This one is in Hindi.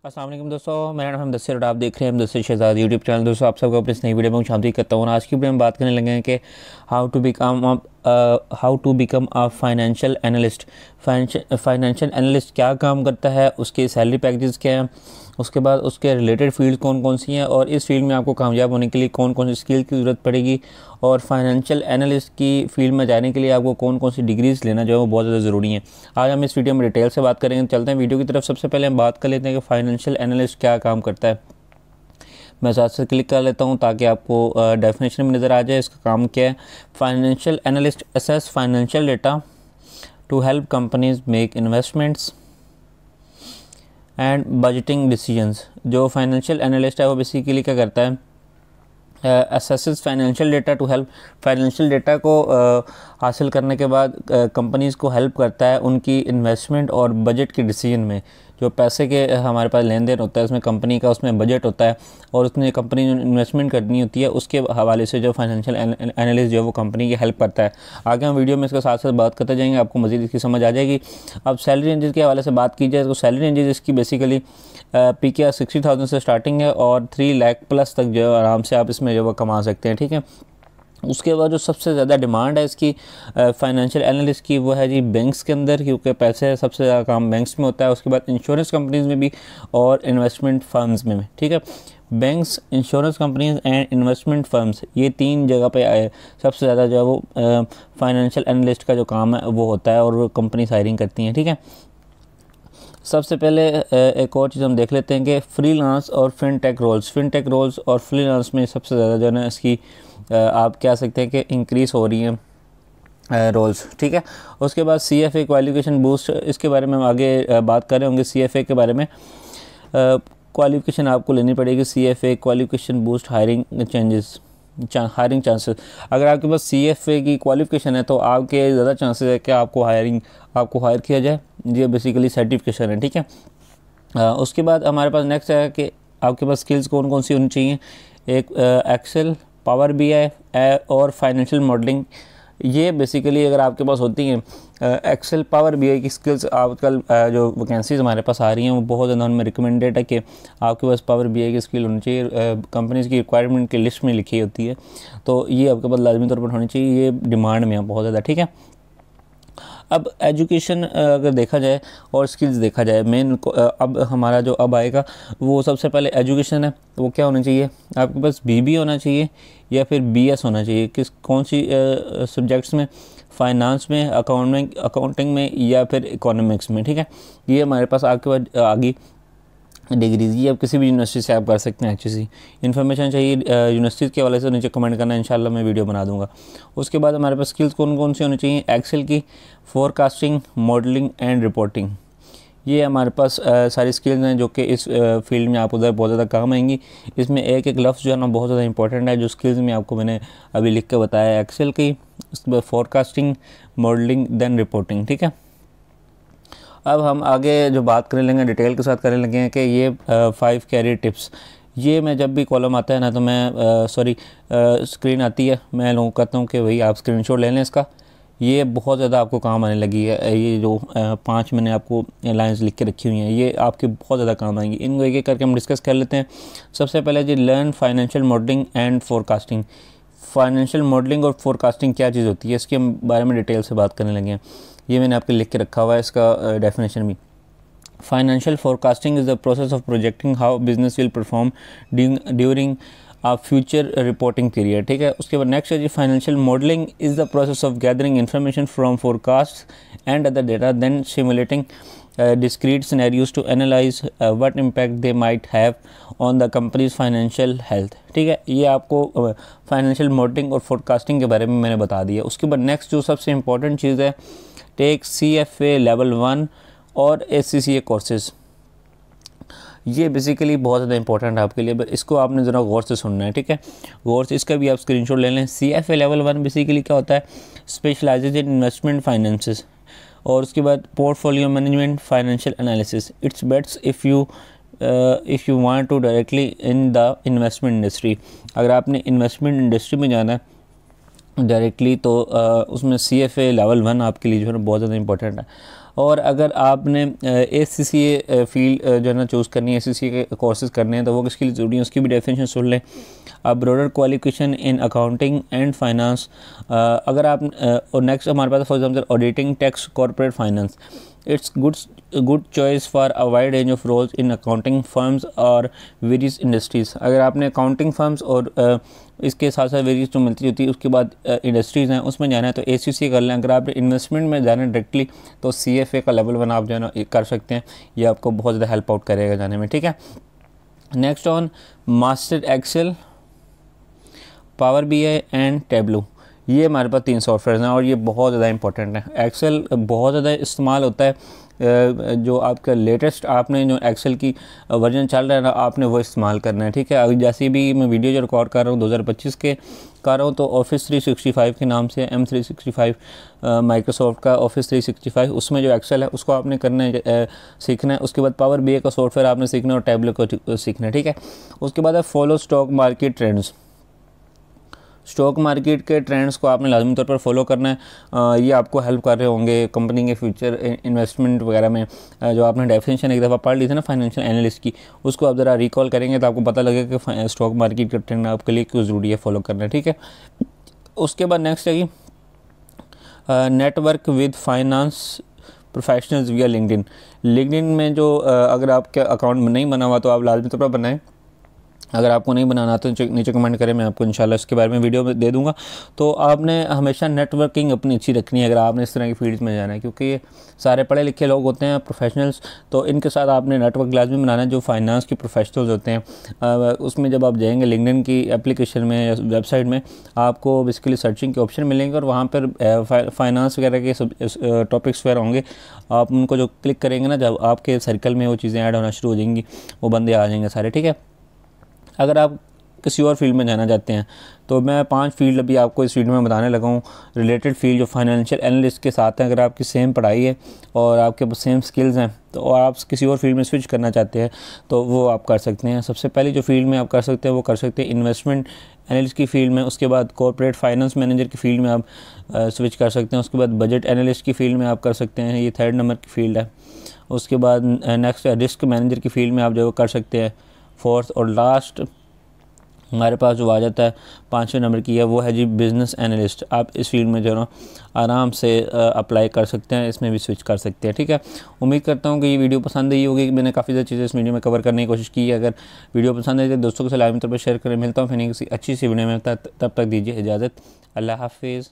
अस्सलाम वालेकुम दोस्तों, मेरा नाम है मुदस्सिर और आप देख रहे हैं मुदस्सिर शहजाद यूट्यूब चैनल। दोस्तों आप सबको अपनी इस नई वीडियो में खुशामदीद करता हूँ। आज की वीडियो में बात करने लगे हैं कि how to become a financial analyst. Financial analyst क्या काम करता है, उसके सैलरी पैकेजेस क्या हैं, उसके बाद उसके रिलेटेड फील्ड कौन कौन सी हैं और इस फील्ड में आपको कामयाब होने के लिए कौन कौन सी स्किल की ज़रूरत पड़ेगी, और फाइनेंशियल एनालिस्ट की फील्ड में जाने के लिए आपको कौन कौन सी डिग्रीज़ लेना जो है वो बहुत ज़्यादा ज़रूरी है। आज हम इस वीडियो में डिटेल से बात करेंगे। चलते हैं वीडियो की तरफ। सबसे पहले हम बात कर लेते हैं कि फाइनेंशियल एनालिस्ट क्या काम करता है। मैं साथ से क्लिक कर लेता हूं ताकि आपको डेफिनेशन में नज़र आ जाए इसका काम क्या है। Financial analyst assess financial data to help companies make investments and budgeting decisions. जो फाइनेंशियल एनालिस्ट है वो बेसिकली क्या करता है, assesses financial data to help, financial data को हासिल करने के बाद कंपनीज़ को हेल्प करता है उनकी इन्वेस्टमेंट और बजट के डिसीजन में। जो पैसे के हमारे पास लेन देन होता है उसमें कंपनी का उसमें बजट होता है और उसमें कंपनी जो इन्वेस्टमेंट करनी होती है उसके हवाले से जो फाइनेंशियल एनालिस्ट जो है वो कंपनी की हेल्प करता है। आगे हम वीडियो में इसके साथ साथ बात करते जाएंगे, आपको मज़ीद इसकी समझ आ जाएगी। अब सैलरी रेंजेस के हवाले से बात की जाए तो सैलरी रेंजेस इसकी बेसिकली PKR 60,000 से स्टार्टिंग है और 3 लाख प्लस तक जो है आराम से आप इसमें जो है कमा सकते हैं। ठीक है, उसके बाद जो सबसे ज़्यादा डिमांड है इसकी फाइनेंशियल एनालिस्ट की वो है जी बैंक्स के अंदर, क्योंकि पैसे सबसे ज़्यादा काम बैंक्स में होता है। उसके बाद इंश्योरेंस कंपनीज़ में भी और इन्वेस्टमेंट फर्म्स में भी। ठीक है, banks, insurance companies and investment firms, ये तीन जगह पे आए सबसे ज़्यादा जो है वो फाइनेंशियल एनालिस्ट का जो काम है वो होता है और वो कंपनीज हायरिंग करती हैं। ठीक है, सबसे पहले एक और चीज़ हम देख लेते हैं कि फ्रीलांस और फिनटेक रोल्स और फ्रीलांस में सबसे ज़्यादा जो है ना इसकी आप कह सकते हैं कि इंक्रीज़ हो रही हैं रोल्स। ठीक है, उसके बाद CFA क्वालिफिकेशन बूस्ट, इसके बारे में हम आगे बात कर रहे होंगे। CFA के बारे में क्वालिफिकेशन आपको लेनी पड़ेगी। CFA qualification boost hiring chances. अगर आपके पास CFA की क्वालिफिकेशन है तो आपके ज़्यादा चांसेस है कि आपको हायर किया जाए। ये बेसिकली सर्टिफिकेशन है। ठीक है, उसके बाद हमारे पास नेक्स्ट है कि आपके पास स्किल्स कौन कौन सी होनी चाहिए। एक एक्सेल, पावर BI और फाइनेंशियल मॉडलिंग। ये बेसिकली अगर आपके पास होती हैं एक्सेल, पावर BI की स्किल्स, आजकल जो वैकेंसीज़ हमारे पास आ रही हैं वो बहुत ज़्यादा उनमें रिकमेंडेड है कि आपके पास पावर BI की स्किल होनी चाहिए। कंपनीज़ की रिक्वायरमेंट की लिस्ट में लिखी होती है, तो ये आपके पास लाजमी तौर पर होनी चाहिए। ये डिमांड में है बहुत ज़्यादा। ठीक है, अब एजुकेशन अगर देखा जाए और स्किल्स देखा जाए, मेन अब हमारा जो अब आएगा वो सबसे पहले एजुकेशन है। वो क्या होना चाहिए, आपके पास BB होना चाहिए या फिर BS होना चाहिए। कौन सी सब्जेक्ट्स में, फाइनेंस में, अकाउंटिंग में या फिर इकोनॉमिक्स में। ठीक है, ये हमारे पास आपके पास आगे डिग्रीज, ये आप किसी भी यूनिवर्सिटी से आप कर सकते हैं। अच्छी सी इन्फॉर्मेशन चाहिए यूनिवर्सिटी के हवाले से नीचे कमेंट करना, इंशाल्लाह मैं वीडियो बना दूंगा। उसके बाद हमारे पास स्किल्स कौन कौन सी होनी चाहिए, एक्सेल की, फोरकास्टिंग, मॉडलिंग एंड रिपोर्टिंग। ये हमारे पास सारी स्किल्स हैं जो कि इस फील्ड में आप उधर बहुत ज़्यादा काम आएंगी। इसमें एक एक लफ्ज़ जो है ना बहुत ज़्यादा इंपॉर्टेंट है। जो स्किल्स में आपको मैंने अभी लिख के बताया, एक्सेल की, उसके बाद फोरकास्टिंग, मॉडलिंग, देन रिपोर्टिंग। ठीक है, अब हम आगे जो बात करने लगे डिटेल के साथ करने लगे हैं कि ये 5 कैरियर टिप्स। ये मैं जब भी कॉलम आता है ना तो मैं स्क्रीन आती है, मैं लोगों को कहता हूँ कि भाई आप स्क्रीनशॉट ले लें इसका। ये बहुत ज़्यादा आपको काम आने लगी है। ये जो 5 मैंने आपको लाइंस लिख के रखी हुई हैं ये आपके बहुत ज़्यादा काम आएंगी। इनको एक एक करके हम डिस्कस कर लेते हैं। सबसे पहले जी, learn financial modelling and forecasting. Financial modelling और फोरकास्टिंग क्या चीज़ होती है इसके हम बारे में डिटेल से बात करने लगे हैं। ये मैंने आपके लिख के रखा हुआ है इसका डेफिनेशन भी। Financial forecasting is the process of projecting how business will perform during a future reporting period. ठीक है, उसके बाद नेक्स्ट है जी, financial modelling is the process of gathering information from forecast and other data then simulating discrete scenarios to analyze what impact they might have on the company's financial health। ठीक है, ये आपको फाइनेंशियल मॉडलिंग और फोरकास्टिंग के बारे में मैंने बता दिया। उसके बाद नेक्स्ट जो सबसे इम्पॉर्टेंट चीज़ है, टेक CFA लेवल 1 और ACCA कोर्सेज। ये बेसिकली बहुत ज़्यादा इंपॉर्टेंट है आपके लिए, बट इसको आपने ज़रा गौर से सुनना है। ठीक है, गौर से इसका भी आप स्क्रीनशॉट ले लें। CFA लेवल 1 बेसिकली क्या होता है, स्पेशलाइजेज इन इन्वेस्टमेंट फाइनेंसेस, और उसके बाद portfolio management, financial analysis. It's best if you want to directly in the investment industry. अगर आपने इन्वेस्टमेंट इंडस्ट्री में जाना है डायरेक्टली तो उसमें CFA लेवल 1 आपके लिए जो है बहुत ज़्यादा इंपॉर्टेंट है। और अगर आपने ACCA फील्ड जो है ना चूज़ करनी है, ACCA के कोर्सेज़ करने हैं, तो वो किसके लिए ज़रूरी है उसकी भी डेफिनेशन सुन लें। Broader qualification in accounting and finance, अगर आप और नेक्स्ट हमारे पास for example auditing, tax, corporate finance. It's good choice for a wide range of roles in accounting firms और वेरियस इंडस्ट्रीज़। अगर आपने अकाउंटिंग फर्म्स और इसके साथ साथ वेरियस जो मिलती होती है उसके बाद इंडस्ट्रीज़ हैं उसमें जाना है तो ACCA कर लें। अगर आप इन्वेस्टमेंट में जाना है डायरेक्टली तो CFA का लेवल 1 आप जो है ना कर सकते हैं, ये आपको बहुत ज़्यादा हेल्प आउट करेगा जाने में, ठीक है। Next on master Excel, power BI and Tableau, ये हमारे पास 3 सॉफ्टवेयर हैं और ये बहुत ज़्यादा इंपॉर्टेंट है। एक्सेल बहुत ज़्यादा इस्तेमाल होता है, जो आपका लेटेस्ट आपने जो एक्सेल की वर्जन चल रहा है ना आपने वो इस्तेमाल करना है, ठीक है। अभी जैसे भी मैं वीडियो जो रिकॉर्ड कर रहा हूँ 2025 के कर रहा हूँ तो ऑफिस 365 के नाम से M365 माइक्रोसॉफ्ट का ऑफिस 365, उसमें जो एक्सेल है उसको आपने करना है, सीखना है। उसके बाद पावर BI का सॉफ्टवेयर आपने सीखना है और टेबलो को सीखना है, ठीक है। उसके बाद है follow stock market trends, stock market के ट्रेंड्स को आपने लाजमी तौर पर फॉलो करना है। ये आपको हेल्प कर रहे होंगे कंपनी के फ्यूचर इन्वेस्टमेंट वगैरह में। जो आपने डेफिनेशन एक दफ़ा पढ़ ली थी ना फाइनेंशियल एनालिस्ट की, उसको आप ज़रा रिकॉल करेंगे तो आपको पता लगेगा कि स्टॉक मार्केट का ट्रेंड आपके लिए क्यों ज़रूरी है फॉलो करना, ठीक है। उसके बाद नेक्स्ट है कि नेटवर्क विद फाइनेंस प्रोफेशनल्स विया लिंक्डइन में जो अगर आपका अकाउंट नहीं बना हुआ तो आप लाजमी तौर पर बनाएं। अगर आपको नहीं बनाना तो नीचे कमेंट करें, मैं आपको इंशाल्लाह इसके बारे में वीडियो दे दूंगा। तो आपने हमेशा नेटवर्किंग अपनी अच्छी रखनी है अगर आपने इस तरह की फील्ड्स में जाना है, क्योंकि ये सारे पढ़े लिखे लोग होते हैं प्रोफेशनल्स, तो इनके साथ आपने नेटवर्क लाजमी बनाना है। जो फाइनेंस के प्रोफेशनल्स होते हैं उसमें जब आप जाएंगे लिंक्डइन की एप्लीकेशन में या वेबसाइट में आपको बेसिकली सर्चिंग के ऑप्शन मिलेंगे और वहाँ पर फाइनेंस वगैरह के टॉपिक्स वगैरह होंगे। आप उनको जो क्लिक करेंगे ना, जब आपके सर्कल में वो चीज़ें ऐड होना शुरू हो जाएंगी, वो बंदे आ जाएंगे सारे, ठीक है। अगर आप किसी और फील्ड में जाना चाहते हैं तो मैं 5 फील्ड अभी आपको इस वीडियो में बताने लगा हूँ, रिलेटेड फील्ड जो फाइनेंशियल एनालिस्ट के साथ हैं। अगर आपकी सेम पढ़ाई है और आपके पास सेम स्किल्स हैं तो और आप किसी और फील्ड में स्विच करना चाहते हैं तो वो आप कर सकते हैं। सबसे पहले जो फील्ड में आप कर सकते हैं वो कर सकते हैं इन्वेस्टमेंट एनालिस्ट की फील्ड में। उसके बाद कॉर्पोरेट फाइनेंस मैनेजर की फील्ड में आप स्विच कर सकते हैं। उसके बाद बजट एनालिस्ट की फील्ड में आप कर सकते हैं, ये 3rd नंबर की फील्ड है। उसके बाद नेक्स्ट रिस्क मैनेजर की फील्ड में आप जो कर सकते हैं 4th। और लास्ट हमारे पास जो आ जाता है 5वें नंबर की है वो है जी बिज़नेस एनालिस्ट। आप इस फील्ड में जो है ना आराम से अप्लाई कर सकते हैं, इसमें भी स्विच कर सकते हैं, ठीक है। उम्मीद करता हूँ कि ये वीडियो पसंद आई होगी। मैंने काफ़ी ज़्यादा चीज़ें इस वीडियो में कवर करने की कोशिश की है। अगर वीडियो पसंद आई तो दोस्तों के साथ लाजमी तौर पर शेयर करें। मिलता हूँ फिर किसी अच्छी सी वीडियो में, तब तक दीजिए इजाज़त। अल्लाह हाफिज़।